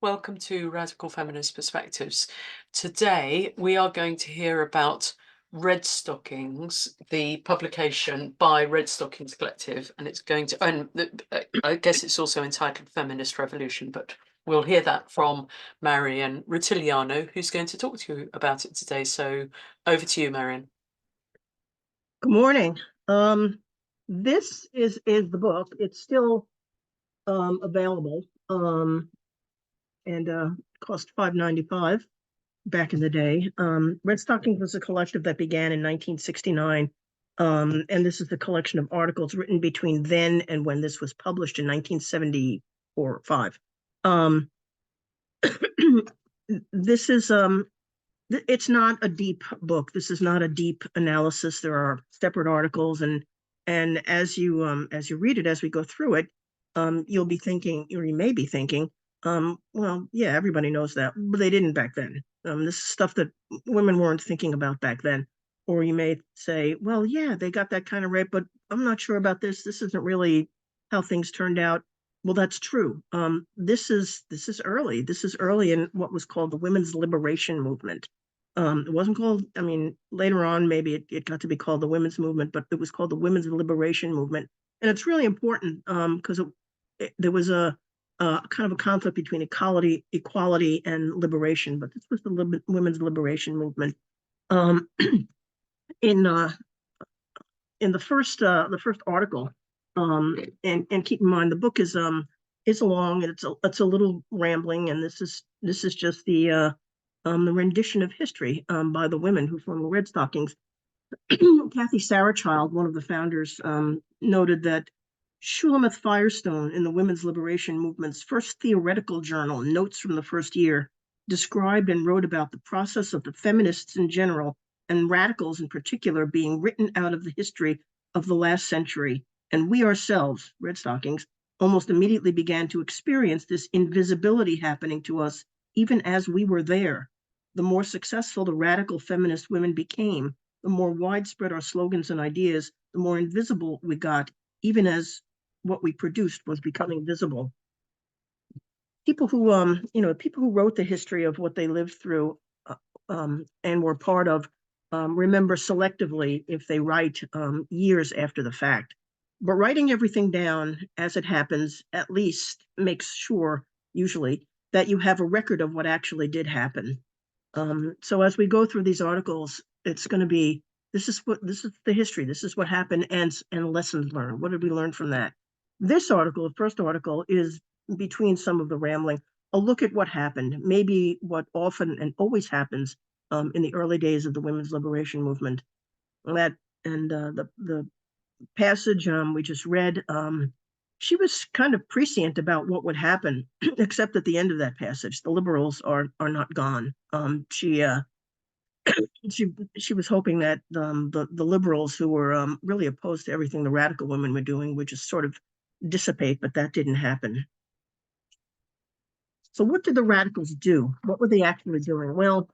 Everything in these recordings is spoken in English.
Welcome to Radical Feminist Perspectives. Today we are going to hear about Red Stockings, the publication by Red Stockings Collective, and it's going to, I guess it's also entitled Feminist Revolution, but we'll hear that from Marian Rutigliano, who's going to talk to you about it today. So over to you, Marian. Good morning. This is the book. It's still available, and cost $5.95 back in the day. Red Stockings was a collective that began in 1969, and this is the collection of articles written between then and when this was published in 1974 or 5. This is it's not a deep book. This is not a deep analysis. There are separate articles, and as you read it, as we go through it, you'll be thinking, or you may be thinking, well, yeah, everybody knows that, but they didn't back then. This is stuff that women weren't thinking about back then. Or you may say, well, yeah, they got that kind of rape, but I'm not sure about this. This isn't really how things turned out. Well, that's true. This is early. This is early in what was called the women's liberation movement. It wasn't called, I mean, later on, maybe it got to be called the women's movement, but it was called the women's liberation movement. And it's really important because there was a kind of a conflict between equality and liberation, but this was the women's liberation movement. In the first article, and keep in mind the book is long and it's a little rambling, and this is just the rendition of history by the women who formed the Red Stockings. Kathy Sarachild, one of the founders, noted that Shulamith Firestone, in the women's liberation movement's first theoretical journal, Notes from the First Year, described and wrote about the process of the feminists in general and radicals in particular being written out of the history of the last century. And we ourselves, Red Stockings, almost immediately began to experience this invisibility happening to us, even as we were there. The more successful the radical feminist women became, the more widespread our slogans and ideas, the more invisible we got, even as what we produced was becoming visible. People who, people who wrote the history of what they lived through and were part of, remember selectively if they write years after the fact. But writing everything down as it happens at least makes sure, usually, that you have a record of what actually did happen. So as we go through these articles, it's going to be, this is the history, this is what happened, and lessons learned. What did we learn from that? This article, the first article, is between some of the rambling, a look at what happened, maybe what often and always happens in the early days of the women's liberation movement. The passage we just read, she was kind of prescient about what would happen, except at the end of that passage, the liberals are not gone. She was hoping that the liberals, who were really opposed to everything the radical women were doing, would just sort of dissipate, but that didn't happen. So what did the radicals do? What were they actually doing? Well,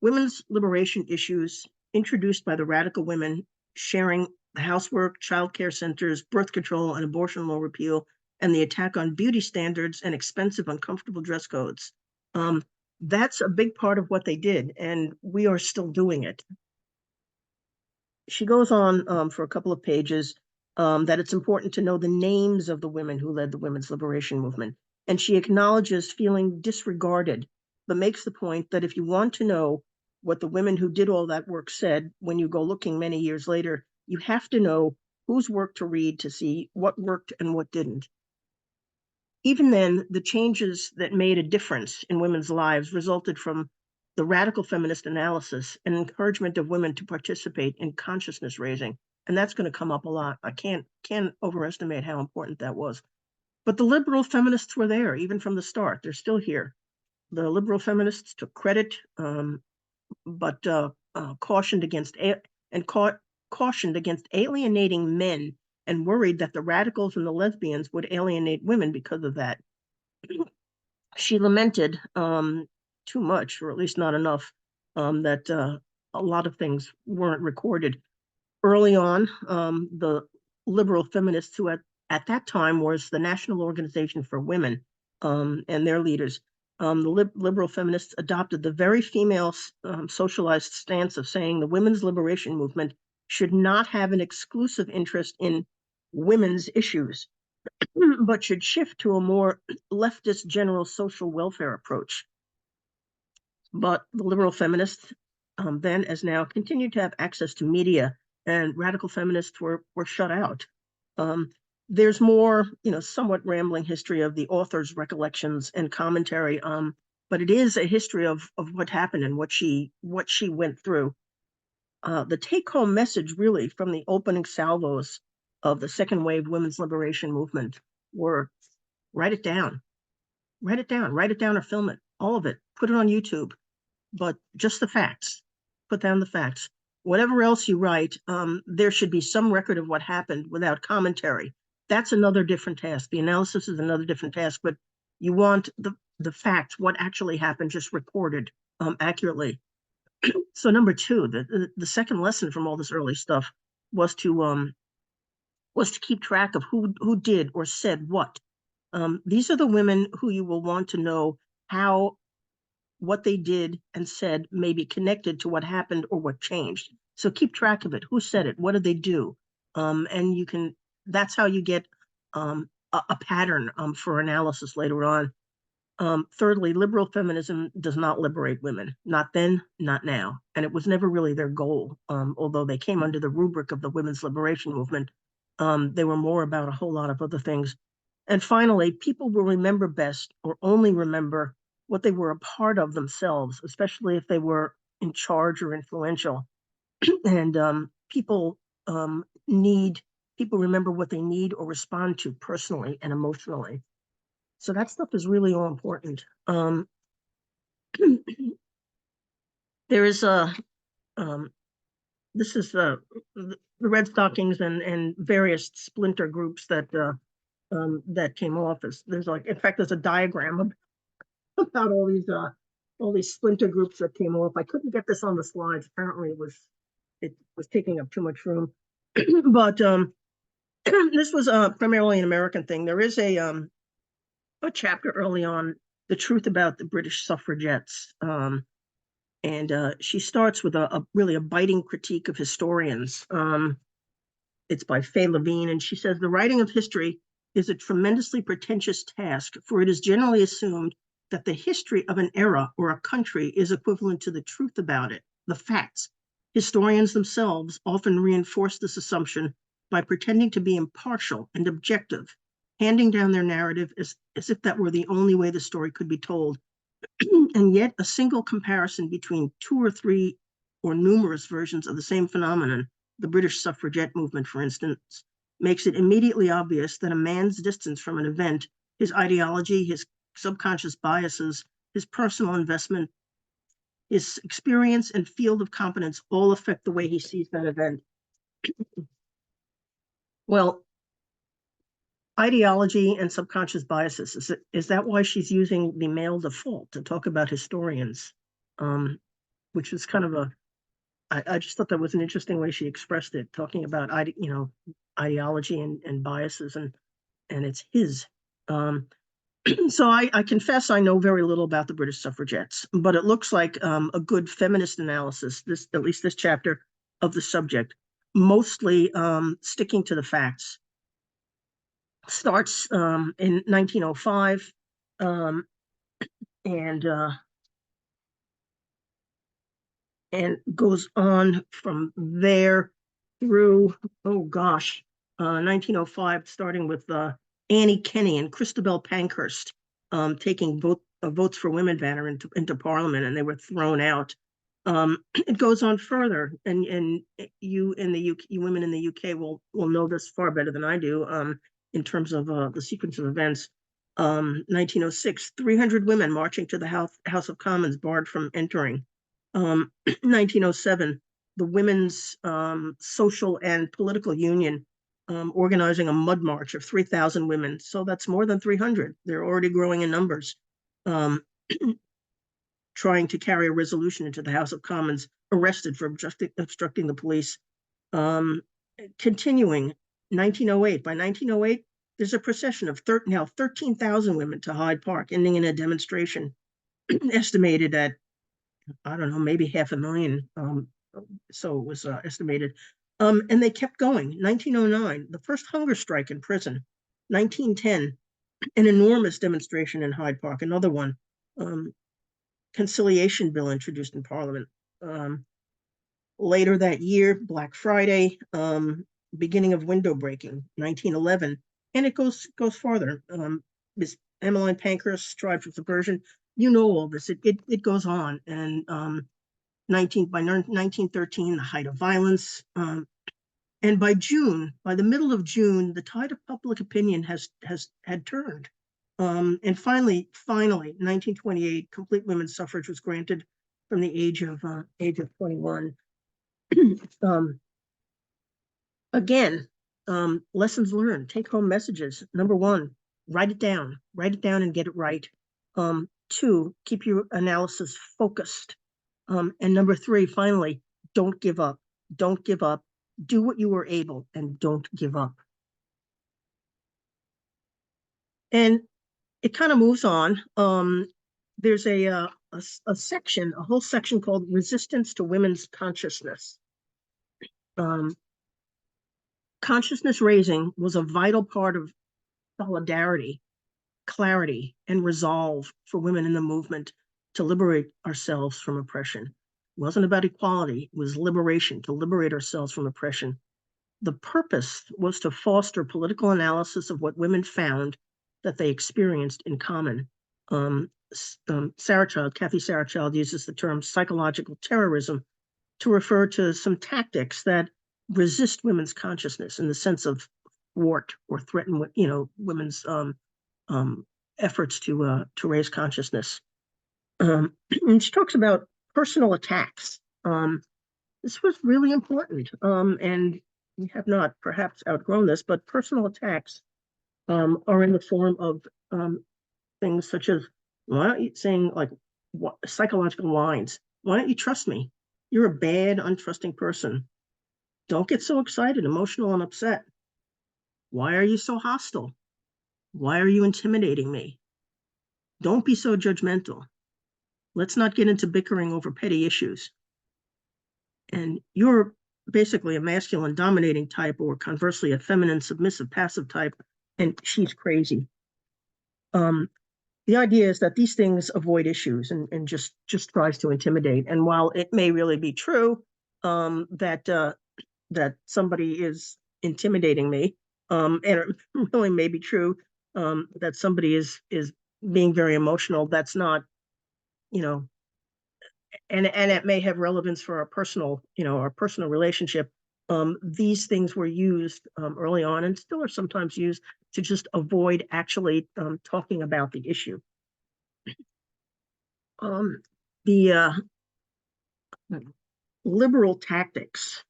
women's liberation issues introduced by the radical women, sharing housework, child care centers, birth control, and abortion law repeal, and the attack on beauty standards and expensive, uncomfortable dress codes. That's a big part of what they did, and we are still doing it. She goes on for a couple of pages that it's important to know the names of the women who led the women's liberation movement. And she acknowledges feeling disregarded, but makes the point that if you want to know what the women who did all that work said, when you go looking many years later, you have to know whose work to read to see what worked and what didn't. Even then, the changes that made a difference in women's lives resulted from the radical feminist analysis and encouragement of women to participate in consciousness raising. And that's going to come up a lot. I can't overestimate how important that was. But the liberal feminists were there, even from the start. They're still here. The liberal feminists took credit, but cautioned against alienating men, and worried that the radicals and the lesbians would alienate women because of that. She lamented too much, or at least not enough, that a lot of things weren't recorded. Early on, the liberal feminists, who at that time was the National Organization for Women, and their leaders, the liberal feminists adopted the very female socialized stance of saying the women's liberation movement should not have an exclusive interest in women's issues, but should shift to a more leftist general social welfare approach. But the liberal feminists, then as now, continued to have access to media, and radical feminists were shut out. There's more, somewhat rambling history of the author's recollections and commentary, but it is a history of what happened and what she went through. The take-home message, really, from the opening salvos of the second wave women's liberation movement were: write it down, write it down or film it, all of it, put it on YouTube, but just the facts. Put down the facts. Whatever else you write, there should be some record of what happened without commentary. That's another different task. The analysis is another different task, but you want the facts, what actually happened, just recorded accurately. So number two, the second lesson from all this early stuff was to keep track of who did or said what. These are the women who you will want to know how what they did and said may be connected to what happened or what changed. So keep track of it. Who said it? What did they do? And that's how you get a pattern for analysis later on. Thirdly, liberal feminism does not liberate women. Not then, not now. And it was never really their goal. Although they came under the rubric of the women's liberation movement, they were more about a whole lot of other things. And finally, people will remember best or only remember what they were a part of themselves, especially if they were in charge or influential. And people remember what they need or respond to personally and emotionally. So that stuff is really all important. There is this is the Red Stockings and various splinter groups that came off. There's in fact, there's a diagram about all these splinter groups that came off. I couldn't get this on the slides. Apparently it was taking up too much room. But this was primarily an American thing. There is a chapter early on, The Truth About the British Suffragettes. And she starts with really a biting critique of historians. It's by Faye Levine, and she says, the writing of history is a tremendously pretentious task, for it is generally assumed that the history of an era or a country is equivalent to the truth about it, the facts. Historians themselves often reinforce this assumption by pretending to be impartial and objective, handing down their narrative as if that were the only way the story could be told. And yet a single comparison between two or three or numerous versions of the same phenomenon, the British suffragette movement, for instance, makes it immediately obvious that a man's distance from an event, his ideology, his subconscious biases, his personal investment, his experience and field of competence all affect the way he sees that event. Well, ideology and subconscious biases, is that why she's using the male default to talk about historians? Which is kind of I just thought that was an interesting way she expressed it, talking about ideology and biases, and it's his. So I confess I know very little about the British suffragettes, but it looks like a good feminist analysis, at least this chapter of the subject, mostly sticking to the facts. Starts in 1905 and goes on from there through 1905, starting with Annie Kenney and Christabel Pankhurst taking votes for women banner into Parliament, and they were thrown out. It goes on further, and you women in the UK will know this far better than I do in terms of the sequence of events. 1906, 300 women marching to the House of Commons, barred from entering. 1907, the Women's Social and Political Union organizing a mud march of 3,000 women. So that's more than 300. They're already growing in numbers. Trying to carry a resolution into the House of Commons, arrested for obstructing the police. Continuing, 1908. By 1908, there's a procession of now 13,000 women to Hyde Park, ending in a demonstration estimated at, I don't know, maybe 500,000. So it was estimated. And they kept going. 1909, the first hunger strike in prison. 1910, an enormous demonstration in Hyde Park, another one. Conciliation bill introduced in Parliament. Later that year, Black Friday, beginning of window breaking, 1911, and it goes farther. Miss Emmeline Pankhurst tried for subversion. You know all this. It goes on, and by 1913, the height of violence. And by the middle of June, the tide of public opinion had turned. And finally, 1928, complete women's suffrage was granted from the age of 21. Again, lessons learned, take home messages. Number one, write it down and get it right. Two, keep your analysis focused. And number three, finally, don't give up. Don't give up. Do what you were able and don't give up. And it kind of moves on. There's a whole section called Resistance to Women's Consciousness. Consciousness raising was a vital part of solidarity, clarity, and resolve for women in the movement to liberate ourselves from oppression. It wasn't about equality, it was liberation, to liberate ourselves from oppression. The purpose was to foster political analysis of what women found that they experienced in common. Kathy Sarachilde uses the term psychological terrorism to refer to some tactics that resist women's consciousness in the sense of thwart or threaten, women's efforts to raise consciousness. And she talks about personal attacks. This was really important, and we have not perhaps outgrown this, but personal attacks are in the form of things such as, why don't you saying like psychological lines? Why don't you trust me? You're a bad, untrusting person. Don't get so excited, emotional, and upset. Why are you so hostile? Why are you intimidating me? Don't be so judgmental. Let's not get into bickering over petty issues. And you're basically a masculine dominating type, or conversely a feminine submissive passive type, and she's crazy. The idea is that these things avoid issues and just tries to intimidate. And while it may really be true that somebody is intimidating me, and it really may be true that somebody is being very emotional, that's not, and it may have relevance for our personal relationship. These things were used early on and still are sometimes used to just avoid actually talking about the issue. The liberal tactics,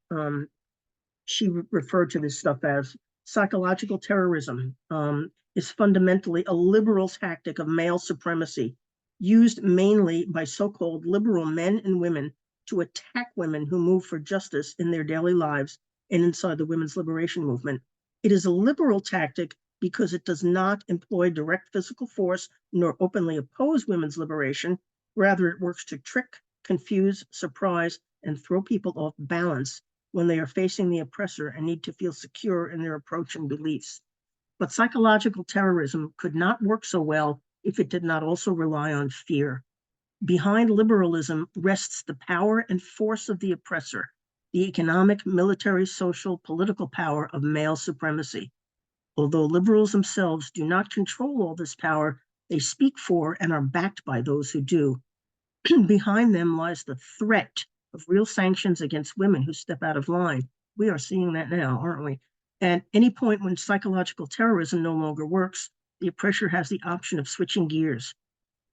she referred to this stuff as psychological terrorism, is fundamentally a liberal tactic of male supremacy, used mainly by so-called liberal men and women to attack women who move for justice in their daily lives and inside the women's liberation movement. It is a liberal tactic because it does not employ direct physical force nor openly oppose women's liberation. Rather, it works to trick, confuse, surprise, and throw people off balance when they are facing the oppressor and need to feel secure in their approach and beliefs. But psychological terrorism could not work so well if it did not also rely on fear. Behind liberalism rests the power and force of the oppressor, the economic, military, social, political power of male supremacy. Although liberals themselves do not control all this power, they speak for and are backed by those who do. Behind them lies the threat of real sanctions against women who step out of line. We are seeing that now, aren't we? At any point when psychological terrorism no longer works, the oppressor has the option of switching gears.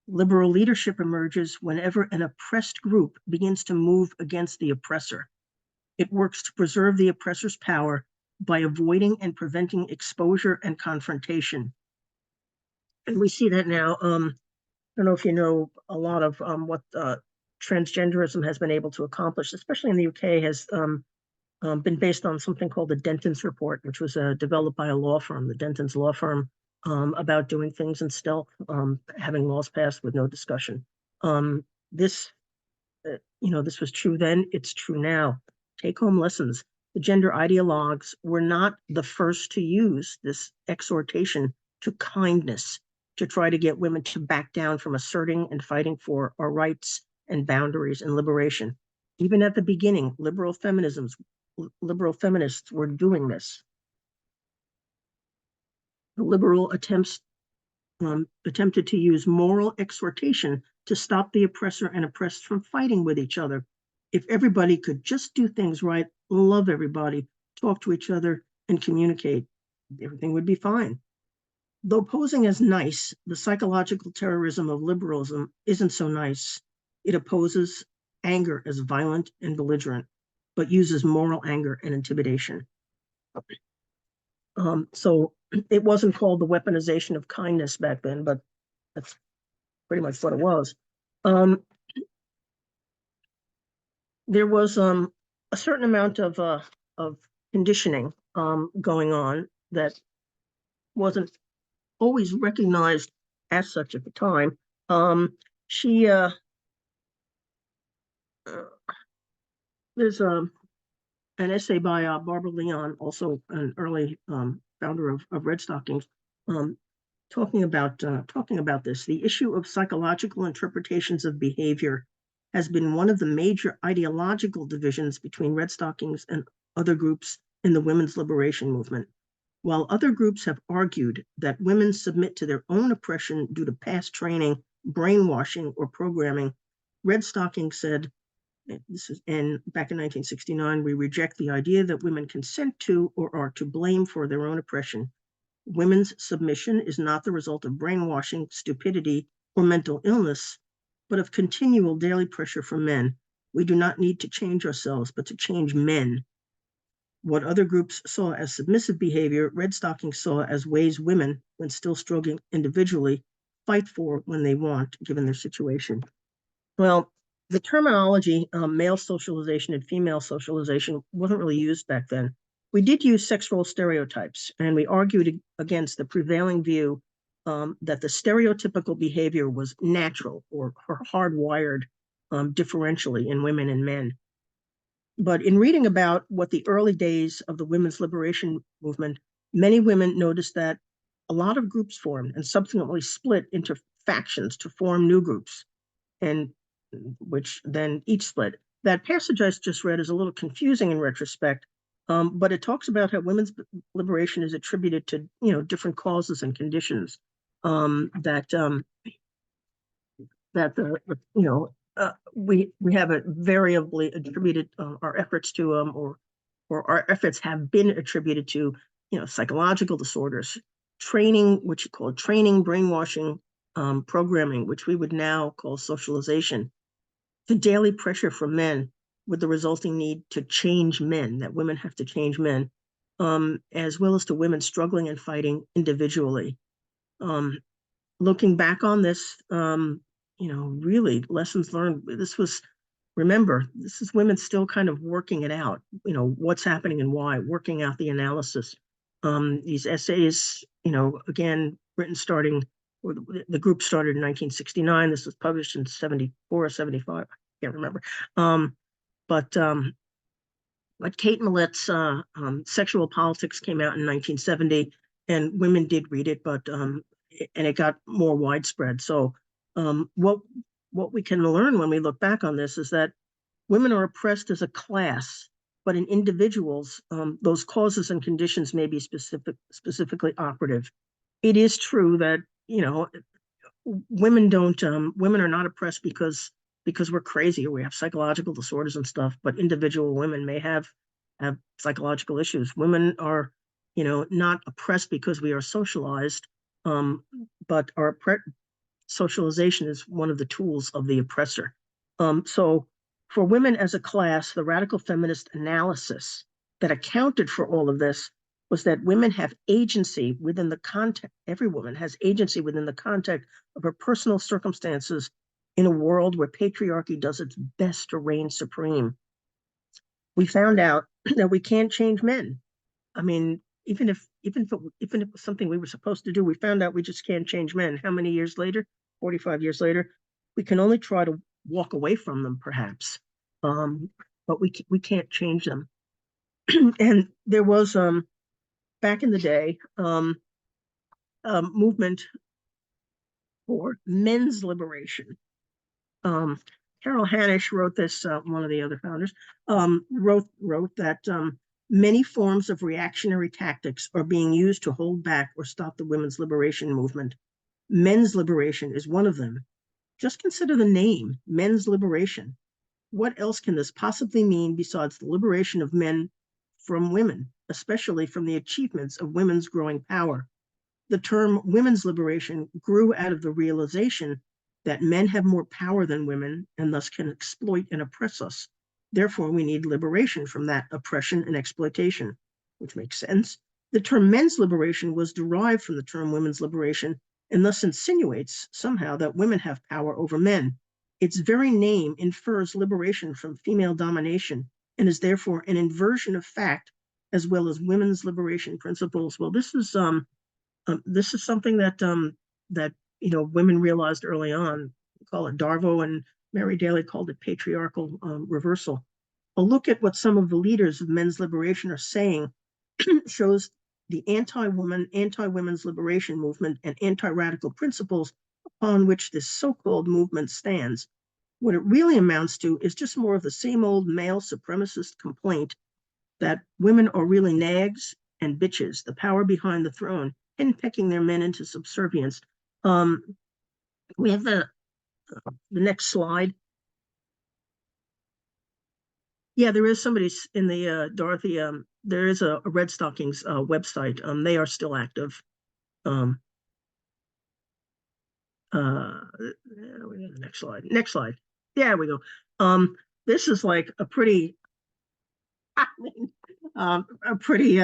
Liberal leadership emerges whenever an oppressed group begins to move against the oppressor. It works to preserve the oppressor's power by avoiding and preventing exposure and confrontation. And we see that now. I don't know if you know a lot of what transgenderism has been able to accomplish, especially in the UK, has been based on something called the Denton's Report, which was developed by a law firm, the Denton's law firm, about doing things in stealth, having laws passed with no discussion. This, this was true then, it's true now. Take home lessons. The gender ideologues were not the first to use this exhortation to kindness to try to get women to back down from asserting and fighting for our rights and boundaries and liberation. Even at the beginning, liberal feminists were doing this. The liberal attempted to use moral exhortation to stop the oppressor and oppressed from fighting with each other. If everybody could just do things right, love everybody, talk to each other, and communicate, everything would be fine. Though posing as nice, the psychological terrorism of liberalism isn't so nice. It opposes anger as violent and belligerent, but uses moral anger and intimidation. So it wasn't called the weaponization of kindness back then, but that's pretty much what it was. There was a certain amount of conditioning going on that wasn't always recognized as such at the time. There's an essay by Barbara Leon, also an early founder of Red Stockings, talking about this. The issue of psychological interpretations of behavior has been one of the major ideological divisions between Red Stockings and other groups in the women's liberation movement. While other groups have argued that women submit to their own oppression due to past training, brainwashing, or programming, Red Stockings said, back in 1969, we reject the idea that women consent to or are to blame for their own oppression. Women's submission is not the result of brainwashing, stupidity, or mental illness, but of continual daily pressure from men. We do not need to change ourselves, but to change men. What other groups saw as submissive behavior, Red Stockings saw as ways women, when still struggling individually, fight for when they want, given their situation. Well, the terminology male socialization and female socialization wasn't really used back then. We did use sex role stereotypes, and we argued against the prevailing view that the stereotypical behavior was natural or hardwired differentially in women and men. But in reading about what the early days of the women's liberation movement, many women noticed that a lot of groups formed and subsequently split into factions to form new groups, and which then each split. That passage I just read is a little confusing in retrospect, but it talks about how women's liberation is attributed to different causes and conditions we have it variably attributed our efforts to or our efforts have been attributed to psychological disorders, training, which you call training, brainwashing, programming, which we would now call socialization, to daily pressure from men with the resulting need to change men, that women have to change men, as well as to women struggling and fighting individually. Looking back on this, really lessons learned. Remember, this is women still kind of working it out, what's happening and why, working out the analysis. These essays, again, written the group started in 1969. This was published in 74 or 75. I can't remember. But Kate Millett's Sexual Politics came out in 1970, and women did read it, but and it got more widespread. So what we can learn when we look back on this is that women are oppressed as a class, but in individuals, those causes and conditions may be specifically operative. It is true that women are not oppressed because we're crazy or we have psychological disorders and stuff, but individual women may have psychological issues. Women are not oppressed because we are socialized, but our socialization is one of the tools of the oppressor. So for women as a class, the radical feminist analysis that accounted for all of this was that women have agency within the context, every woman has agency within the context of her personal circumstances in a world where patriarchy does its best to reign supreme. We found out that we can't change men. I mean, even if it was something we were supposed to do, we found out we just can't change men. How many years later? 45 years later. We can only try to walk away from them, perhaps, but we can't change them. And there was back in the day a movement for men's liberation. Carol Hanisch wrote this. One of the other founders wrote that many forms of reactionary tactics are being used to hold back or stop the women's liberation movement. Men's liberation is one of them. Just consider the name, men's liberation. What else can this possibly mean besides the liberation of men from women, especially from the achievements of women's growing power? The term women's liberation grew out of the realization that men have more power than women and thus can exploit and oppress us. Therefore, we need liberation from that oppression and exploitation, which makes sense. The term men's liberation was derived from the term women's liberation and thus insinuates somehow that women have power over men. Its very name infers liberation from female domination and is therefore an inversion of fact as well as women's liberation principles. Well, this is something that women realized early on. We call it Darvo, and Mary Daly called it patriarchal reversal. A look at what some of the leaders of men's liberation are saying shows the anti-woman, anti-women's liberation movement and anti-radical principles upon which this so-called movement stands. What it really amounts to is just more of the same old male supremacist complaint that women are really nags and bitches, the power behind the throne, henpecking their men into subservience. We have the next slide. Yeah, there is somebody in the Dorothy. There is a Red Stockings website. They are still active. The next slide. Next slide. Yeah, we go. This is like a pretty. I mean, a pretty.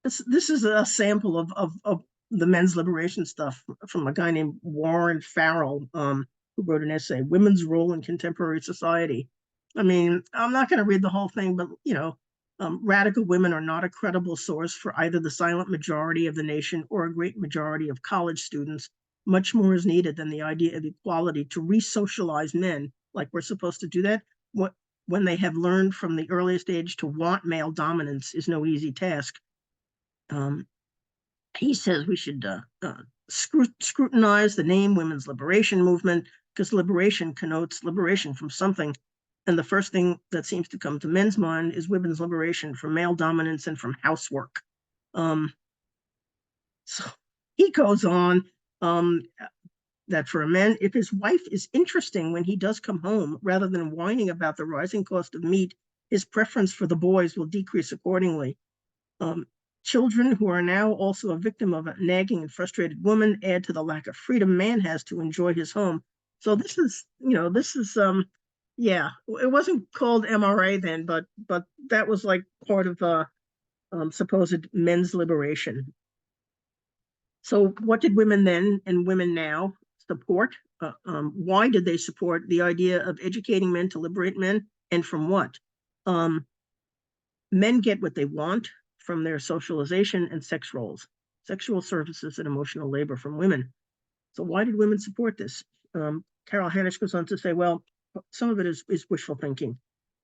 This is a sample of the men's liberation stuff from a guy named Warren Farrell, who wrote an essay, Women's Role in Contemporary Society. I mean, I'm not going to read the whole thing, but, radical women are not a credible source for either the silent majority of the nation or a great majority of college students. Much more is needed than the idea of equality to re-socialize men, like we're supposed to do that. When they have learned from the earliest age to want male dominance is no easy task. He says we should scrutinize the name women's liberation movement because liberation connotes liberation from something. And the first thing that seems to come to men's mind is women's liberation from male dominance and from housework. So he goes on that for a man, if his wife is interesting when he does come home, rather than whining about the rising cost of meat, his preference for the boys will decrease accordingly. Children who are now also a victim of a nagging and frustrated woman add to the lack of freedom man has to enjoy his home. So this is, yeah, it wasn't called MRA then, but that was like part of supposed men's liberation. So what did women then and women now support? Why did they support the idea of educating men to liberate men, and from what? Men get what they want from their socialization and sex roles, sexual services and emotional labor from women. So why did women support this? Carol Hanisch goes on to say, well, some of it is wishful thinking.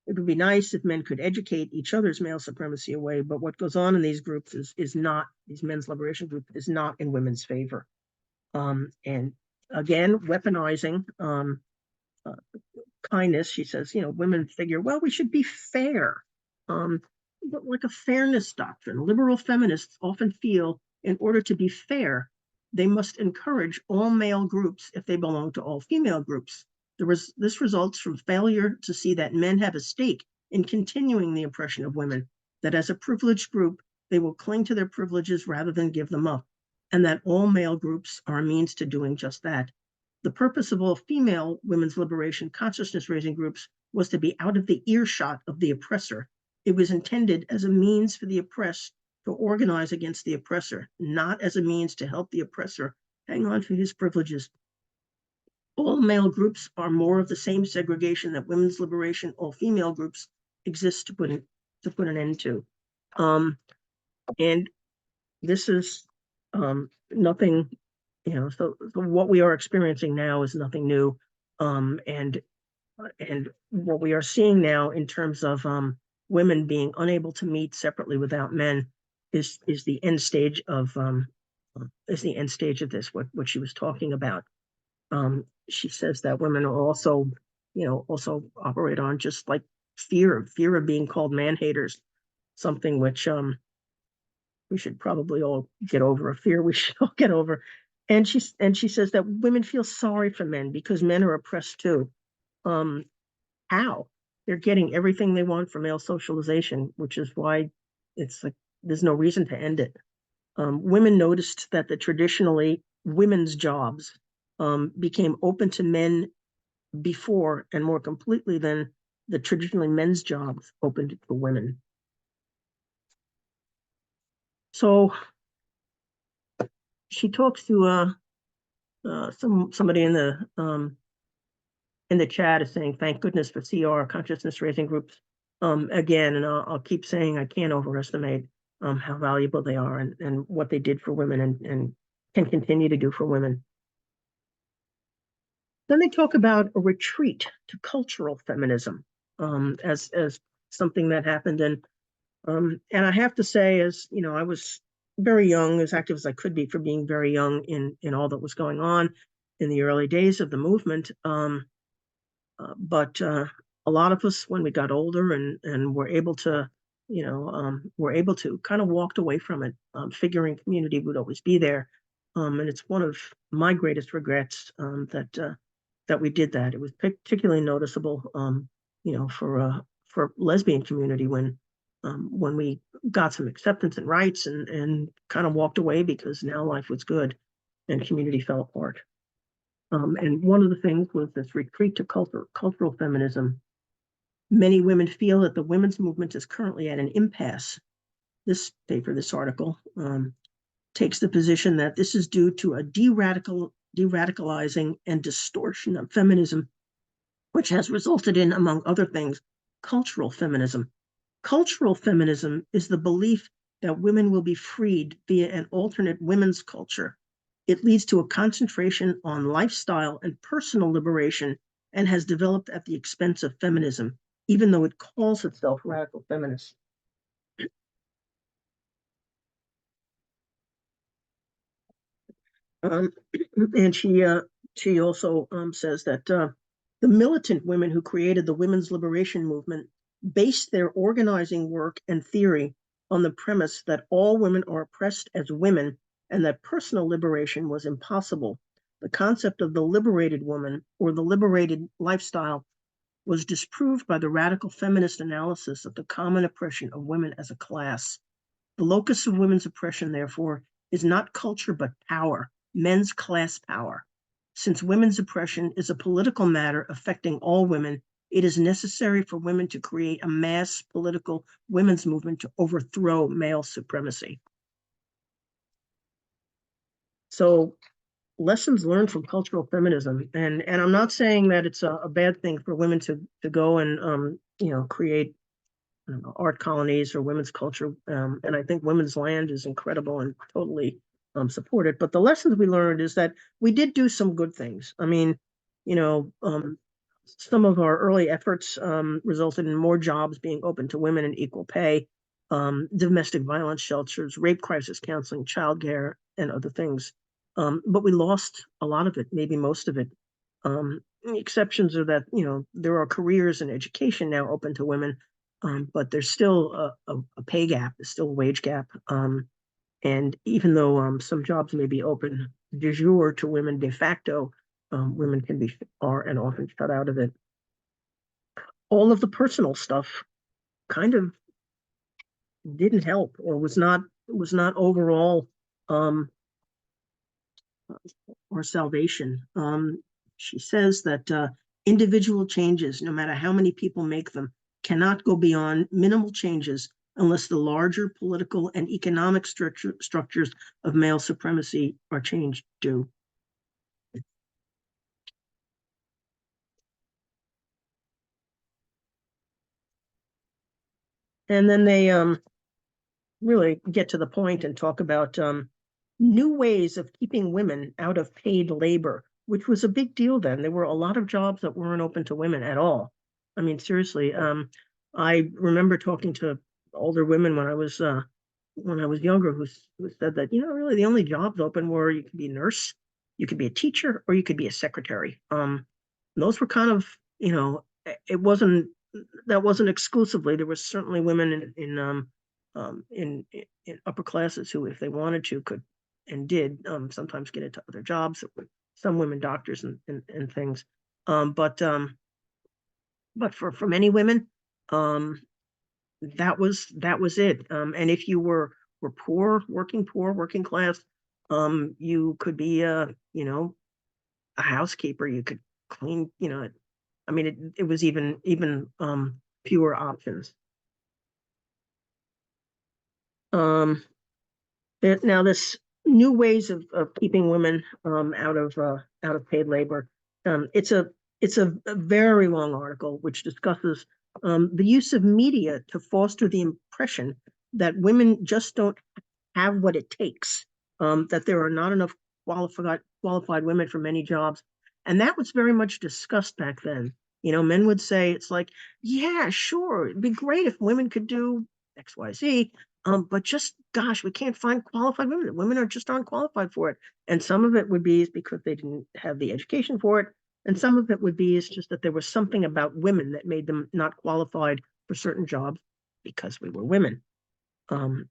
It would be nice if men could educate each other's male supremacy away, but what goes on in these groups is not, these men's liberation group is not in women's favor. And again, weaponizing kindness, she says, women figure, well, we should be fair. But like a fairness doctrine, liberal feminists often feel in order to be fair, they must encourage all male groups if they belong to all female groups. This results from failure to see that men have a stake in continuing the oppression of women, that as a privileged group, they will cling to their privileges rather than give them up, and that all male groups are a means to doing just that. The purpose of all female women's liberation consciousness raising groups was to be out of the earshot of the oppressor. It was intended as a means for the oppressed to organize against the oppressor, not as a means to help the oppressor hang on to his privileges. All male groups are more of the same segregation that women's liberation, all female groups exist to put an end to. And this is nothing so what we are experiencing now is nothing new. And what we are seeing now in terms of women being unable to meet separately without men is the end stage of this, what she was talking about. She says that women are also operate on just like fear of being called man haters, something which we should probably all get over, a fear we should all get over. And she says that women feel sorry for men because men are oppressed too. Um, how? They're getting everything they want from male socialization, which is why it's like there's no reason to end it. Women noticed that the traditionally women's jobs became open to men before and more completely than the traditionally men's jobs opened for women. So she talks to somebody in the chat is saying, thank goodness for CR, consciousness raising groups. Again, and I'll keep saying I can't overestimate how valuable they are and what they did for women and can continue to do for women. Then they talk about a retreat to cultural feminism as something that happened. And I have to say, as you know, I was very young, as active as I could be for being very young in all that was going on in the early days of the movement. But a lot of us, when we got older and were able to, were able to kind of walked away from it, figuring community would always be there. And it's one of my greatest regrets that we did that. It was particularly noticeable, for lesbian community when we got some acceptance and rights and kind of walked away because now life was good and community fell apart. And one of the things was this retreat to cultural feminism. Many women feel that the women's movement is currently at an impasse. This paper, this article, takes the position that this is due to a de-radicalizing and distortion of feminism, which has resulted in, among other things, cultural feminism. Cultural feminism is the belief that women will be freed via an alternate women's culture. It leads to a concentration on lifestyle and personal liberation and has developed at the expense of feminism, even though it calls itself radical feminist. And she also says that the militant women who created the women's liberation movement based their organizing work and theory on the premise that all women are oppressed as women and that personal liberation was impossible. The concept of the liberated woman or the liberated lifestyle was disproved by the radical feminist analysis of the common oppression of women as a class. The locus of women's oppression, therefore, is not culture but power, men's class power. Since women's oppression is a political matter affecting all women, it is necessary for women to create a mass political women's movement to overthrow male supremacy. So lessons learned from cultural feminism, and I'm not saying that it's a bad thing for women to go and create art colonies or women's culture. And I think Women's Land is incredible and totally support it. But the lessons we learned is that we did do some good things. I mean, some of our early efforts resulted in more jobs being open to women and equal pay, domestic violence shelters, rape crisis counseling, childcare, and other things. But we lost a lot of it, maybe most of it. The exceptions are that, there are careers in education now open to women, but there's still a pay gap, there's still a wage gap. And even though some jobs may be open de jure to women, de facto, women are and often shut out of it. All of the personal stuff kind of didn't help or was not overall or salvation. She says that individual changes, no matter how many people make them, cannot go beyond minimal changes unless the larger political and economic structures of male supremacy are changed too. And then they really get to the point and talk about new ways of keeping women out of paid labor, which was a big deal then. There were a lot of jobs that weren't open to women at all. I mean, seriously, I remember talking to older women when I was younger who said that, really the only jobs open were you could be a nurse, you could be a teacher, or you could be a secretary. Those were kind of, it wasn't that wasn't exclusively. There was certainly women in upper classes who, if they wanted to, could and did sometimes get into other jobs. Some women doctors and things. But for many women, um, that was it. And if you were poor, working class, you could be a housekeeper. You could clean. I mean, it was even fewer options. Um, Now this new ways of keeping women out of paid labor. It's a very long article which discusses the use of media to foster the impression that women just don't have what it takes, that there are not enough qualified women for many jobs. And that was very much discussed back then. Men would say, it's like, yeah, sure, it'd be great if women could do XYZ, but just gosh, we can't find qualified women. Women are just aren't qualified for it. And some of it would be is because they didn't have the education for it. And some of it would be is just that there was something about women that made them not qualified for certain jobs because we were women. Um,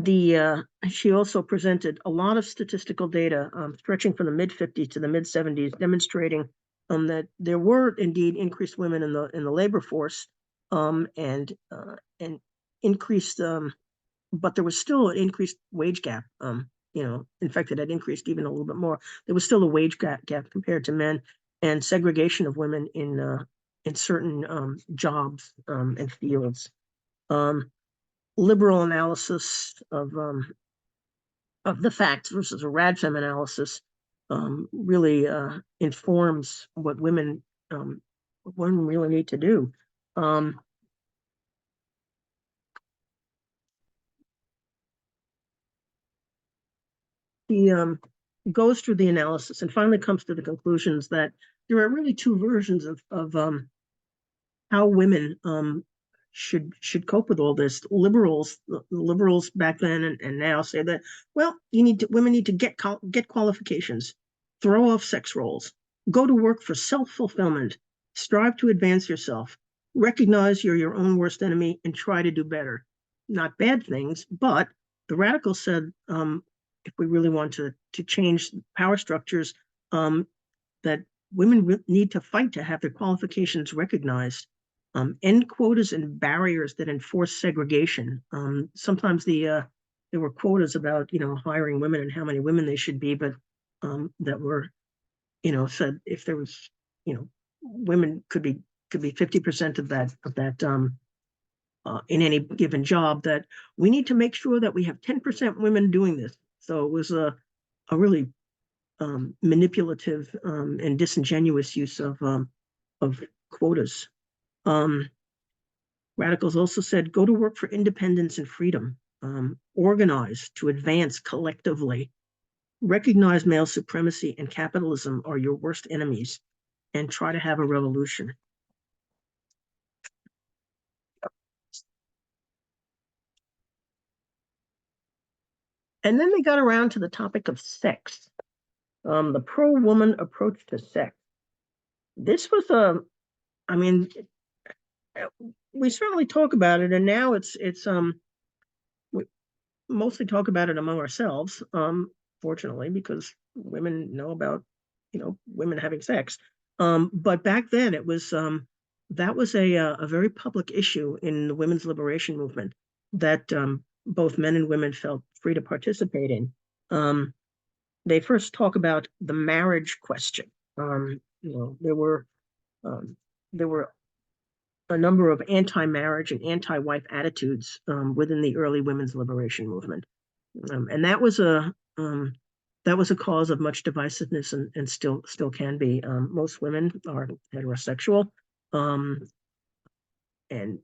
she also presented a lot of statistical data stretching from the mid 50s to the mid 70s, demonstrating that there were indeed increased women in the labor force, and increased, but there was still an increased wage gap. In fact, it had increased even a little bit more. There was still a wage gap compared to men, and segregation of women in certain jobs and fields. Um, Liberal analysis of the facts versus a RADFEM analysis really informs what women really need to do. Um, he goes through the analysis and finally comes to the conclusions that there are really two versions of how women should cope with all this. Liberals back then and now say that, well, women need to get qualifications, throw off sex roles, go to work for self-fulfillment, strive to advance yourself, recognize you're your own worst enemy, and try to do better. Not bad things, but the radicals said, if we really want to change power structures, that women need to fight to have their qualifications recognized. End quotas and barriers that enforce segregation. Sometimes there were quotas about hiring women and how many women they should be, but that were said if there was women could be 50% of that in any given job, that we need to make sure that we have 10% women doing this. So it was a really manipulative and disingenuous use of quotas. Radicals also said, go to work for independence and freedom, organize to advance collectively, recognize male supremacy and capitalism are your worst enemies, and try to have a revolution. And then they got around to the topic of sex, the pro-woman approach to sex. This was I mean, we certainly talk about it, and now it's we mostly talk about it among ourselves, fortunately, because women know about women having sex. But back then it was that was a very public issue in the women's liberation movement that both men and women felt free to participate in. They first talk about the marriage question. There were um, there were a number of anti-marriage and anti-wife attitudes within the early women's liberation movement, and that was a cause of much divisiveness and still can be. Most women are heterosexual um, and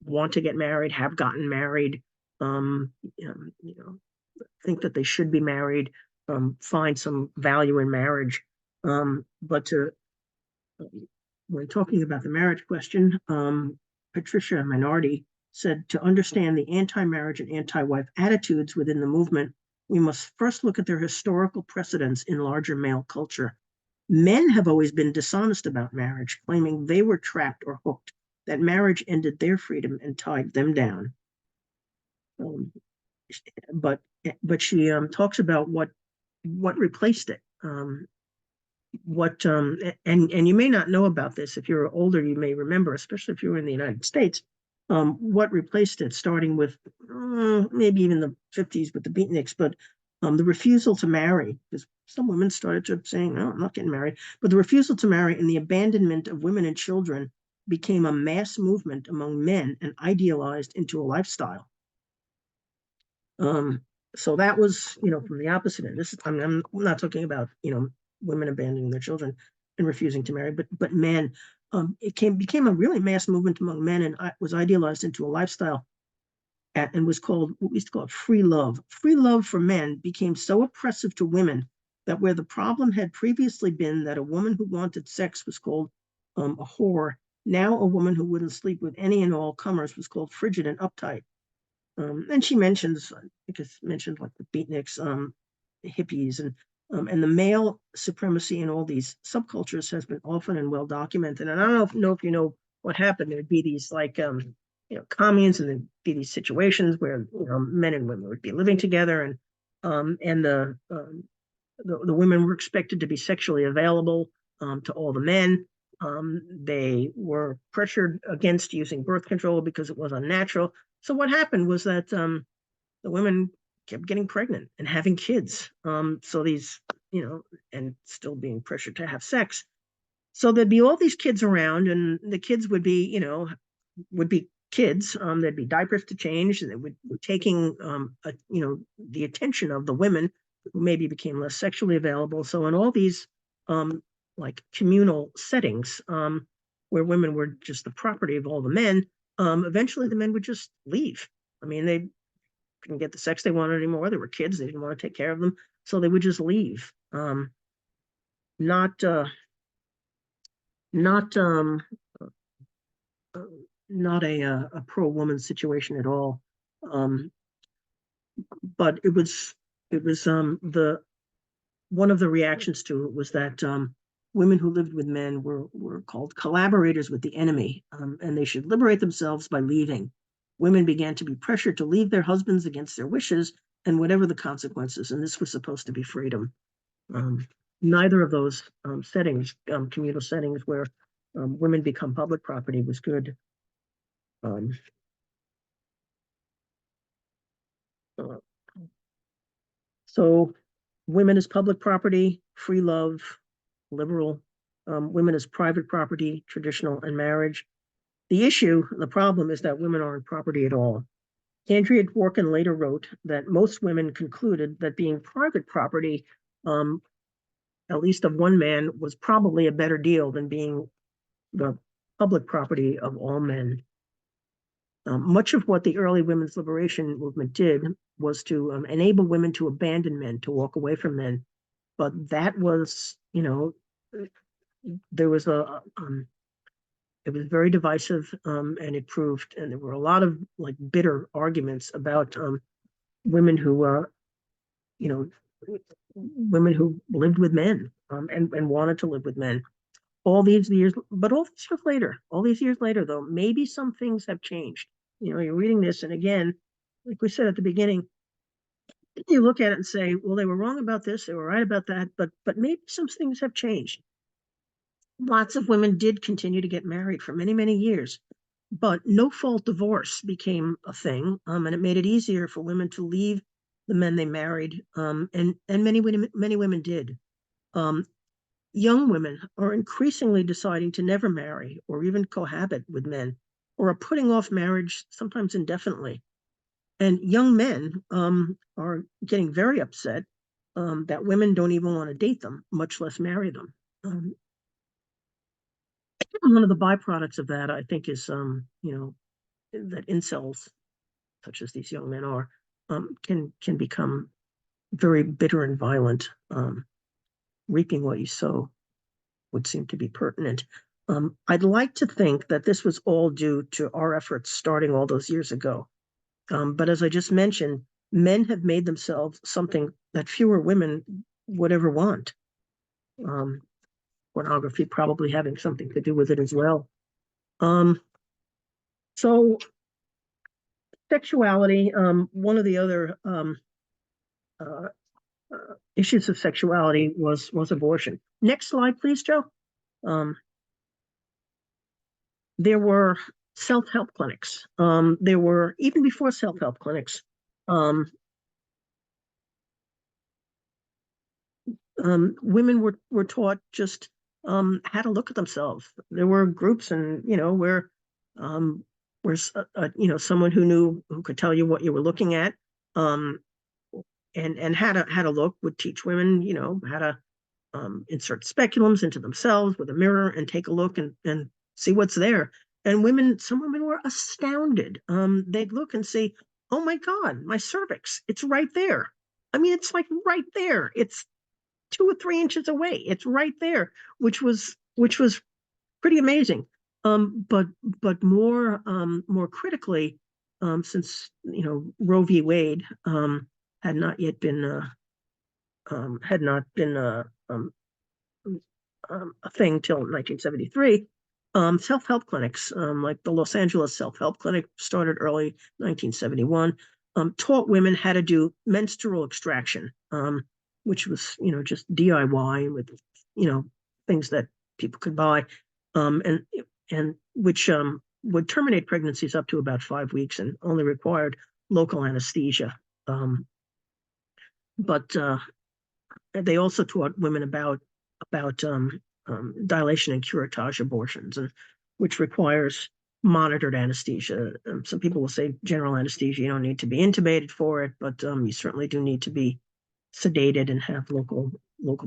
want to get married, have gotten married. Um, you know, think that they should be married, find some value in marriage. But when talking about the marriage question, Patricia Minority said to understand the anti-marriage and anti-wife attitudes within the movement, we must first look at their historical precedents in larger male culture. Men have always been dishonest about marriage, claiming they were trapped or hooked, that marriage ended their freedom and tied them down. But she talks about what replaced it. And you may not know about this. If you're older, you may remember, especially if you were in the United States, what replaced it, starting with maybe even the 50s with the beatniks, but the refusal to marry, because some women started to saying, no, I'm not getting married, but the refusal to marry and the abandonment of women and children became a mass movement among men and idealized into a lifestyle. So that was, from the opposite end. I'm not talking about, women abandoning their children and refusing to marry, but men. It became a really mass movement among men and was idealized into a lifestyle and was called, what we used to call it, free love. Free love for men became so oppressive to women that where the problem had previously been that a woman who wanted sex was called a whore, now a woman who wouldn't sleep with any and all comers was called frigid and uptight. And she mentions, I think it's mentioned like the beatniks, hippies, and the male supremacy in all these subcultures has been often and well documented. And I don't know if you know what happened. There'd be these like, communes, and there'd be these situations where men and women would be living together, and the women were expected to be sexually available to all the men. They were pressured against using birth control because it was unnatural. So what happened was that the women kept getting pregnant and having kids. So these, and still being pressured to have sex. So there'd be all these kids around, and the kids would be, kids. There'd be diapers to change, and they would be taking, the attention of the women who maybe became less sexually available. So in all these, like communal settings, where women were just the property of all the men, eventually the men would just leave. I mean, they couldn't get the sex they wanted anymore. They were kids. They didn't want to take care of them. So they would just leave. Not not not a pro-woman situation at all. But it was the one of the reactions to it was that women who lived with men were called collaborators with the enemy, and they should liberate themselves by leaving. Women began to be pressured to leave their husbands against their wishes, and whatever the consequences, and this was supposed to be freedom. Neither of those settings, communal settings where women become public property, was good. So women as public property, free love, liberal, women as private property, traditional, and marriage. The problem is that women aren't property at all. Andrea Dworkin later wrote that most women concluded that being private property, at least of one man, was probably a better deal than being the public property of all men. Much of what the early women's liberation movement did was to enable women to abandon men, to walk away from men. But that was, there was it was very divisive, and it proved, and there were a lot of like bitter arguments about women who, women who lived with men, and wanted to live with men. All these years later, though, maybe some things have changed. You're reading this, and again, like we said at the beginning, you look at it and say, well, they were wrong about this, they were right about that, but maybe some things have changed. Lots of women did continue to get married for many, many years, but no-fault divorce became a thing, and it made it easier for women to leave the men they married, and many women did. Young women are increasingly deciding to never marry or even cohabit with men, or are putting off marriage sometimes indefinitely. And young men are getting very upset that women don't even want to date them, much less marry them. One of the byproducts of that, I think, is that incels, such as these young men are, can become very bitter and violent. Reaping what you sow would seem to be pertinent. I'd like to think that this was all due to our efforts starting all those years ago. But as I just mentioned, men have made themselves something that fewer women would ever want. Pornography probably having something to do with it as well. So sexuality, one of the other issues of sexuality was abortion. Next slide, please, Joe. There were self-help clinics. There were, even before self-help clinics, women were taught just how to look at themselves. There were groups, and where someone who could tell you what you were looking at, and how to look, would teach women, how to insert speculums into themselves with a mirror and take a look and see what's there. And some women were astounded. They'd look and say, "Oh my God, my cervix, it's right there. I mean, it's like right there. It's 2 or 3 inches away. It's right there," which was pretty amazing. But more critically, since Roe v. Wade had not yet been a thing till 1973. Self-help clinics, like the Los Angeles Self-Help Clinic, started early 1971, taught women how to do menstrual extraction, which was, just DIY with, things that people could buy, and which would terminate pregnancies up to about 5 weeks and only required local anesthesia. But they also taught women about dilation and curettage abortions, and which requires monitored anesthesia. Some people will say general anesthesia, you don't need to be intubated for it, but you certainly do need to be sedated and have local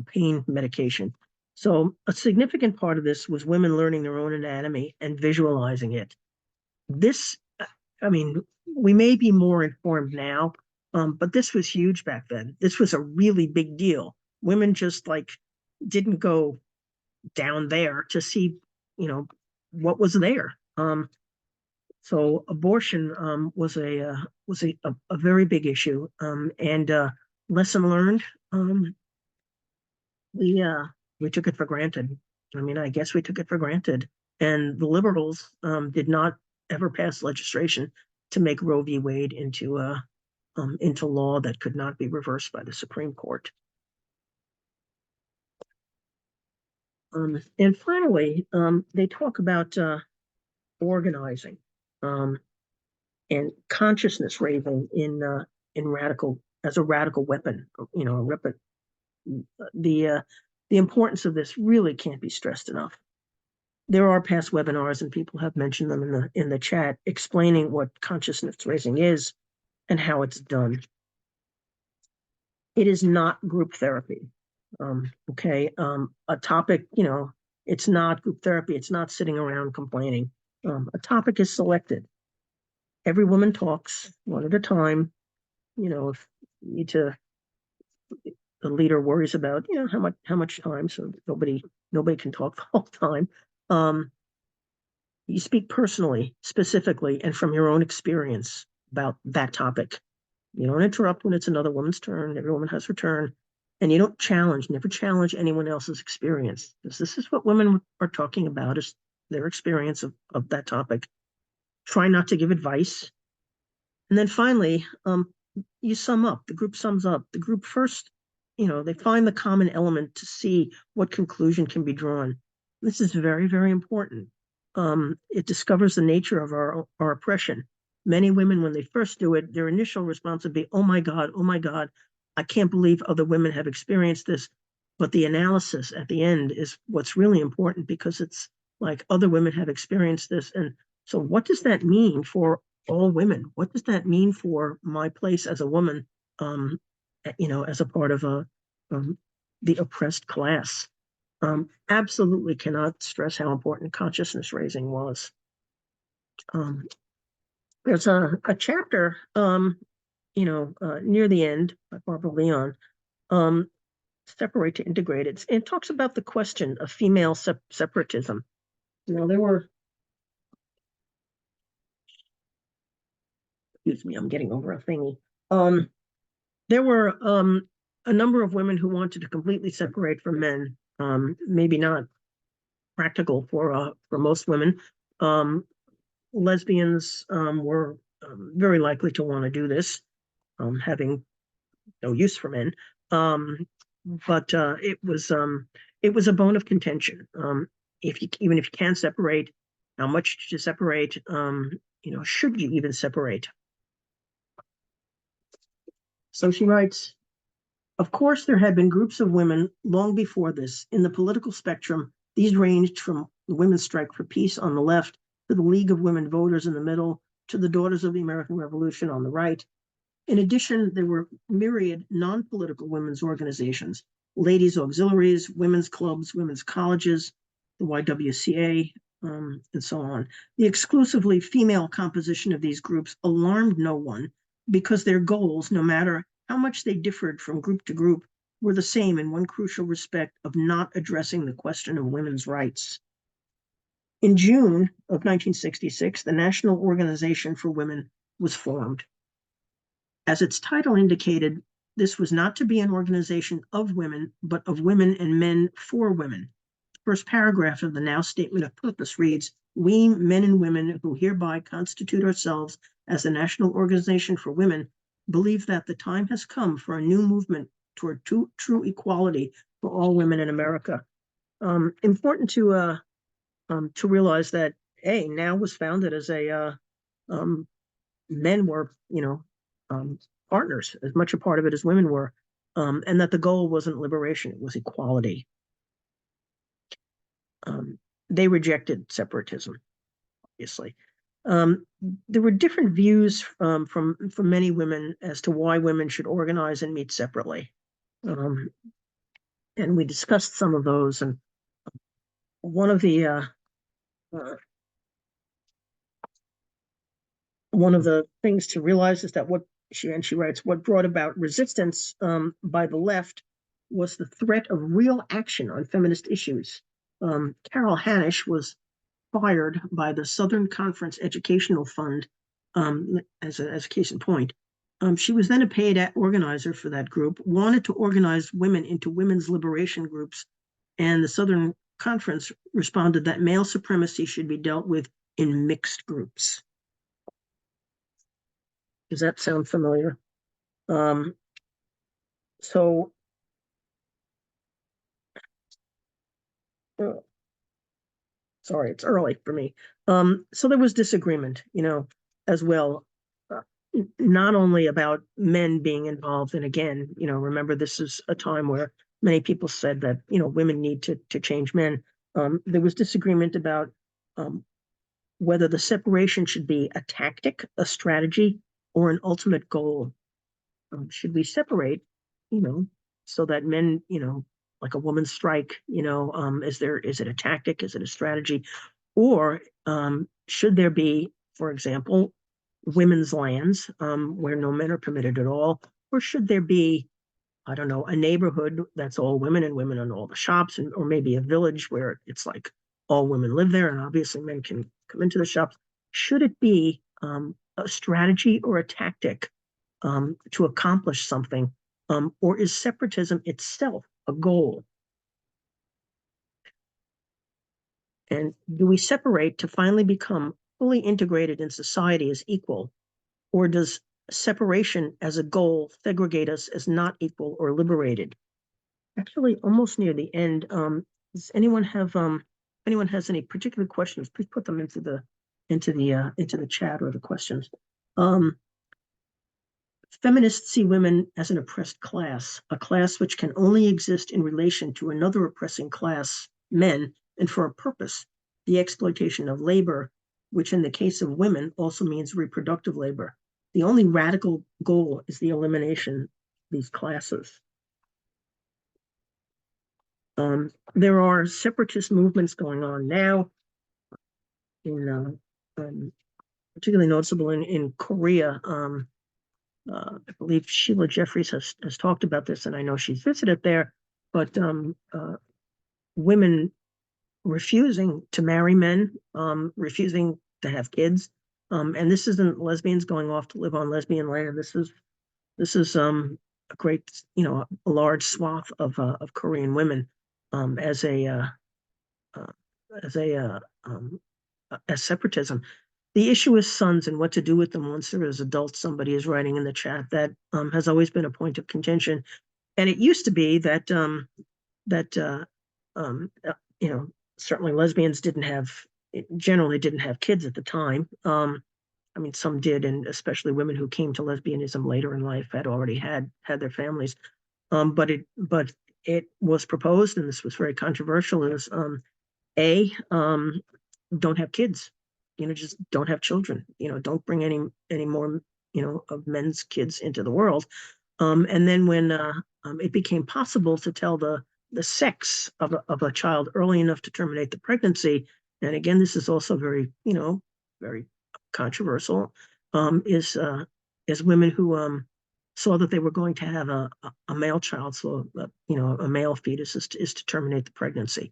pain medication. So a significant part of this was women learning their own anatomy and visualizing it. This, I mean, we may be more informed now, but this was huge back then. This was a really big deal. Women just didn't go down there to see, what was there. So abortion was a very big issue, and lesson learned. We took it for granted. I mean, I guess we took it for granted, and the liberals did not ever pass legislation to make Roe v. Wade into law that could not be reversed by the Supreme Court. And finally, they talk about organizing and consciousness raising in radical as a radical weapon. The importance of this really can't be stressed enough. There are past webinars, and people have mentioned them in the chat, explaining what consciousness raising is and how it's done. It is not group therapy. A topic, it's not group therapy. It's not sitting around complaining. A topic is selected. Every woman talks one at a time. If you need to, the leader worries about, how much time, so nobody can talk the whole time. You speak personally, specifically, and from your own experience about that topic. You don't interrupt when it's another woman's turn. Every woman has her turn. And you don't never challenge anyone else's experience. Because this is what women are talking about, is their experience of that topic. Try not to give advice. And then finally, you sum up. The group sums up. The group first, they find the common element to see what conclusion can be drawn. This is very, very important. It discovers the nature of our oppression. Many women, when they first do it, their initial response would be, "Oh my God, I can't believe other women have experienced this." But the analysis at the end is what's really important, because it's like, other women have experienced this. And so what does that mean for all women? What does that mean for my place as a woman, as a part of the oppressed class? Absolutely cannot stress how important consciousness raising was. There's a chapter Near the end by Barbara Leon, Separate to Integrate. It talks about the question of female separatism. There were, excuse me, I'm getting over a thingy. There were a number of women who wanted to completely separate from men. Maybe not practical for most women. Lesbians were very likely to want to do this, having no use for men. But it was a bone of contention. Even if you can separate, how much should you separate? Should you even separate? So she writes, of course, there had been groups of women long before this. In the political spectrum, these ranged from the Women's Strike for Peace on the left to the League of Women Voters in the middle to the Daughters of the American Revolution on the right. In addition, there were myriad non-political women's organizations, ladies' auxiliaries, women's clubs, women's colleges, the YWCA, and so on. The exclusively female composition of these groups alarmed no one because their goals, no matter how much they differed from group to group, were the same in one crucial respect of not addressing the question of women's rights. In June of 1966, the National Organization for Women was formed. As its title indicated, this was not to be an organization of women, but of women and men for women. The first paragraph of the now statement of purpose reads, "We, men and women who hereby constitute ourselves as the National Organization for Women, believe that the time has come for a new movement toward true equality for all women in America." Important to realize that NOW was founded as men were, partners, as much a part of it as women were, and that the goal wasn't liberation, it was equality. They rejected separatism, obviously. There were different views from many women as to why women should organize and meet separately. And we discussed some of those. And one of the things to realize is that she writes, what brought about resistance by the left was the threat of real action on feminist issues. Carol Hanisch was fired by the Southern Conference Educational Fund, as a case in point. She was then a paid organizer for that group, wanted to organize women into women's liberation groups, and the Southern Conference responded that male supremacy should be dealt with in mixed groups. Does that sound familiar? Sorry, it's early for me. So there was disagreement, as well, not only about men being involved. And again, remember, this is a time where many people said that, women need to change men. There was disagreement about whether the separation should be a tactic, a strategy, or an ultimate goal. Should we separate, so that men, like a woman's strike, is it a tactic? Is it a strategy? Or should there be, for example, women's lands where no men are permitted at all? Or should there be, I don't know, a neighborhood that's all women and women in all the shops, or maybe a village where it's like all women live there and obviously men can come into the shops? Should it be a strategy or a tactic to accomplish something? Or is separatism itself a goal? And do we separate to finally become fully integrated in society as equal? Or does separation as a goal segregate us as not equal or liberated? Actually, almost near the end, does anyone has any particular questions, please put them into the chat or the questions. Feminists see women as an oppressed class, a class which can only exist in relation to another oppressing class, men, and for a purpose, the exploitation of labor, which in the case of women also means reproductive labor. The only radical goal is the elimination of these classes. There are separatist movements going on now, particularly noticeable in Korea. I believe Sheila Jeffries has talked about this, and I know she's visited there, but women refusing to marry men, refusing to have kids. And this isn't lesbians going off to live on lesbian land. This is a great, a large swath of Korean women as a uh, as a as separatism. The issue is sons and what to do with them once they're as adults. Somebody is writing in the chat that has always been a point of contention, and it used to be that you know, certainly lesbians generally didn't have kids at the time. I mean, some did, and especially women who came to lesbianism later in life had already had their families. But it was proposed, and this was very controversial. Is a don't have kids, just don't have children. Don't bring any more of men's kids into the world. And then when it became possible to tell the sex of a child early enough to terminate the pregnancy, and again, this is also very controversial, is women who saw that they were going to have a male child, so a male fetus is to terminate the pregnancy.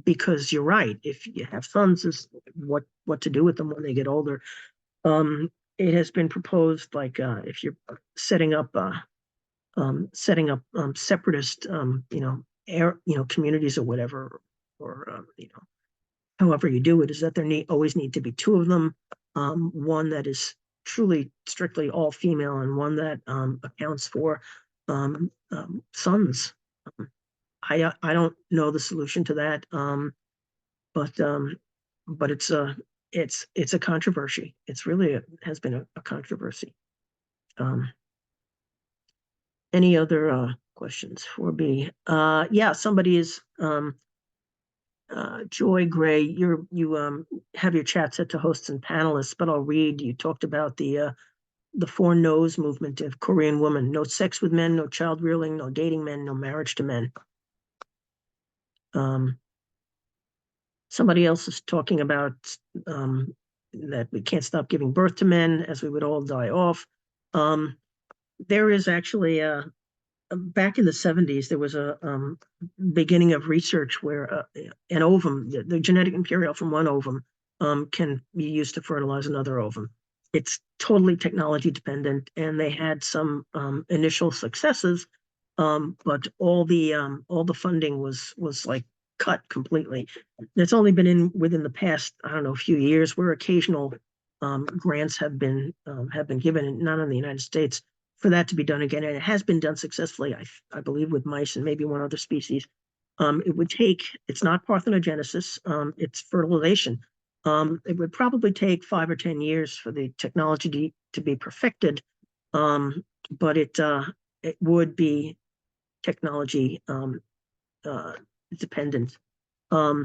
Because you're right, if you have sons, is what to do with them when they get older. It has been proposed, like if you're setting up separatist communities or whatever, or however you do it, is that there always need to be two of them, one that is truly strictly all female and one that accounts for sons. I don't know the solution to that, but it's a controversy. It's really has been a controversy. Any other questions for B? Yeah, somebody is Joy Gray. You have your chat set to hosts and panelists, but I'll read. You talked about the four no's movement of Korean women: no sex with men, no child rearing, no dating men, no marriage to men. Somebody else is talking about that we can't stop giving birth to men, as we would all die off. There is actually back in the 70s, there was a beginning of research where an ovum, the genetic material from one ovum, can be used to fertilize another ovum. It's totally technology dependent, and they had some initial successes, but all the funding was like cut completely. It's only been within the past, I don't know, few years where occasional grants have been given, not in the United States, for that to be done again. And it has been done successfully, I believe, with mice and maybe one other species. It's not parthenogenesis, it's fertilization. It would probably take 5 or 10 years for the technology to be perfected, but it would be technology dependent. I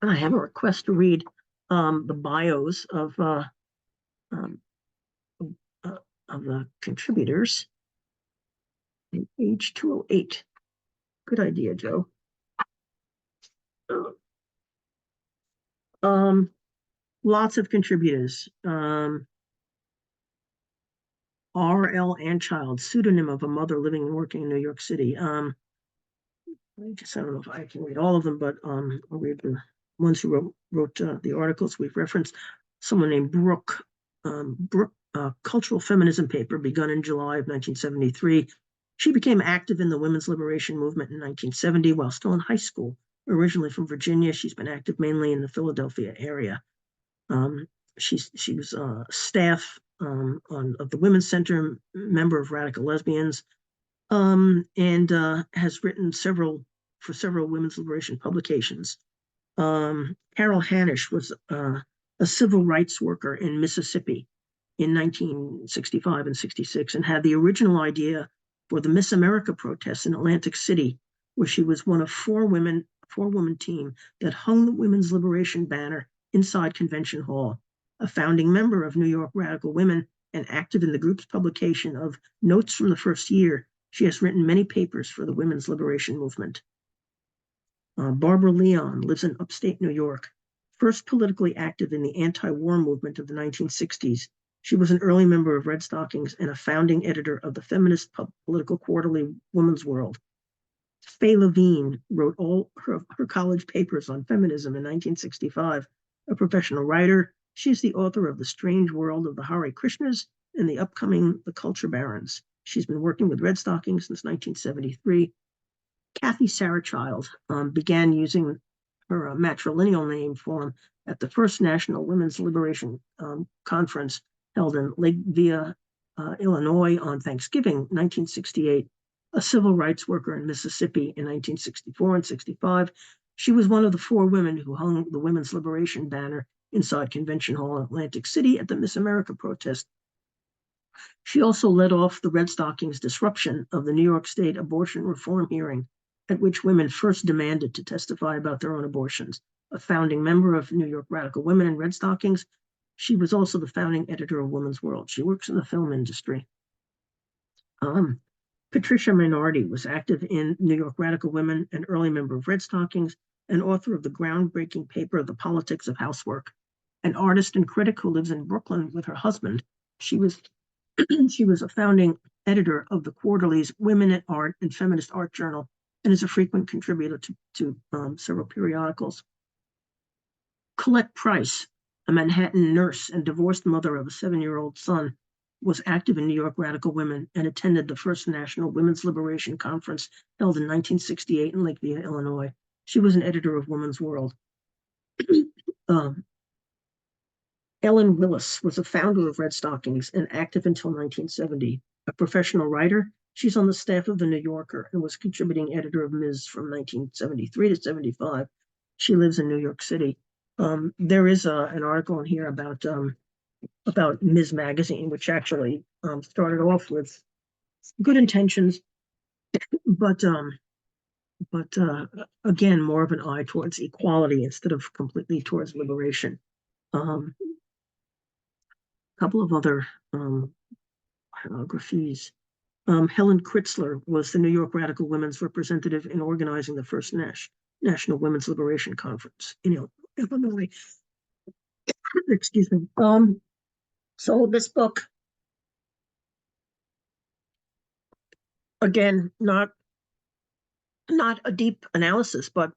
have a request to read the bios of the contributors. Page 208. Good idea, Joe. Lots of contributors. R.L. Anchild, pseudonym of a mother living and working in New York City. I don't know if I can read all of them, but I'll read the ones who wrote the articles we've referenced. Someone named Brooke, Cultural Feminism paper begun in July of 1973. She became active in the women's liberation movement in 1970 while still in high school. Originally from Virginia, she's been active mainly in the Philadelphia area. She was staff of the Women's Center, member of Radical Lesbians, and has written for several women's liberation publications. Carol Hanisch was a civil rights worker in Mississippi in 1965 and 66, and had the original idea for the Miss America protests in Atlantic City, where she was one of four-woman team that hung the women's liberation banner inside Convention Hall. A founding member of New York Radical Women and active in the group's publication of Notes from the First Year, she has written many papers for the women's liberation movement. Barbara Leon lives in upstate New York. First politically active in the anti-war movement of the 1960s, She was an early member of Red Stockings and a founding editor of the feminist political quarterly Woman's World. Faye Levine wrote all her college papers on feminism in 1965. A professional writer, she's the author of The Strange World of the Hare Krishnas and the upcoming The Culture Barons. She's been working with Red Stockings since 1973. Kathy Sarachild began using her matrilineal name form at the first National Women's Liberation Conference held in Lakeview, Illinois on Thanksgiving, 1968. A civil rights worker in Mississippi in 1964 and 65. She was one of the 4 women who hung the Women's Liberation banner inside Convention Hall in Atlantic City at the Miss America protest. She also led off the Red Stockings' disruption of the New York State abortion reform hearing, at which women first demanded to testify about their own abortions. A founding member of New York Radical Women in Red Stockings, she was also the founding editor of Woman's World. She works in the film industry. Patricia Minority was active in New York Radical Women, an early member of Red Stockings, and author of the groundbreaking paper, The Politics of Housework. An artist and critic who lives in Brooklyn with her husband. She was a founding editor of the quarterly's Women at Art and Feminist Art Journal, and is a frequent contributor to several periodicals. Colette Price, a Manhattan nurse and divorced mother of a 7-year-old son, was active in New York Radical Women and attended the first National Women's Liberation Conference held in 1968 in Lakeview, Illinois. She was an editor of Woman's World. Ellen Willis was a founder of Red Stockings and active until 1970. A professional writer, she's on the staff of The New Yorker and was contributing editor of Ms. from 1973 to 75. She lives in New York City. There is an article in here about Ms. Magazine, which actually started off with good intentions, but again, more of an eye towards equality instead of completely towards liberation. A couple of other biographies. Helen Kritzler was the New York Radical Women's representative in organizing the first National Women's Liberation Conference in Illinois. Excuse me. So this book, again, not a deep analysis, but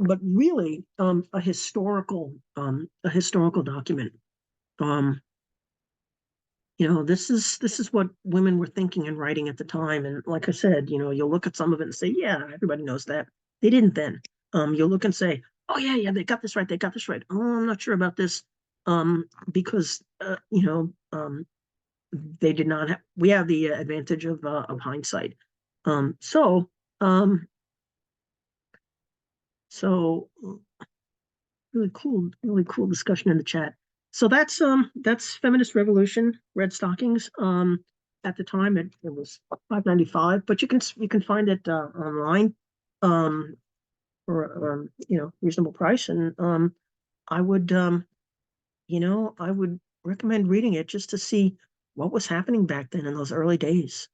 really a historical document. This is what women were thinking and writing at the time. And like I said, you'll look at some of it and say, yeah, everybody knows that. They didn't then. You'll look and say, oh yeah, they got this right. They got this right. Oh, I'm not sure about this. Because they did not have, we have the advantage of hindsight. So really cool discussion in the chat. So that's Feminist Revolution, Red Stockings. At the time it was $5.95, but you can find it online for reasonable price. And I would recommend reading it just to see what was happening back then in those early days.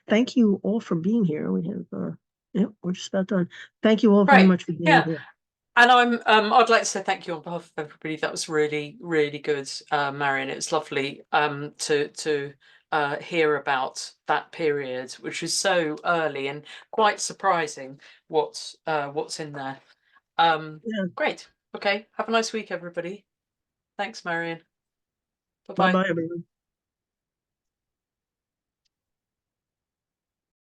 Thank you all for being here. We have we're just about done. Thank you all very much for being here. And I'd like to say thank you on behalf of everybody. That was really, really good, Marian. It was lovely to hear about that period, which is so early and quite surprising what's in there. Great. Okay. Have a nice week, everybody. Thanks, Marian. Bye-bye. Bye-bye, everyone.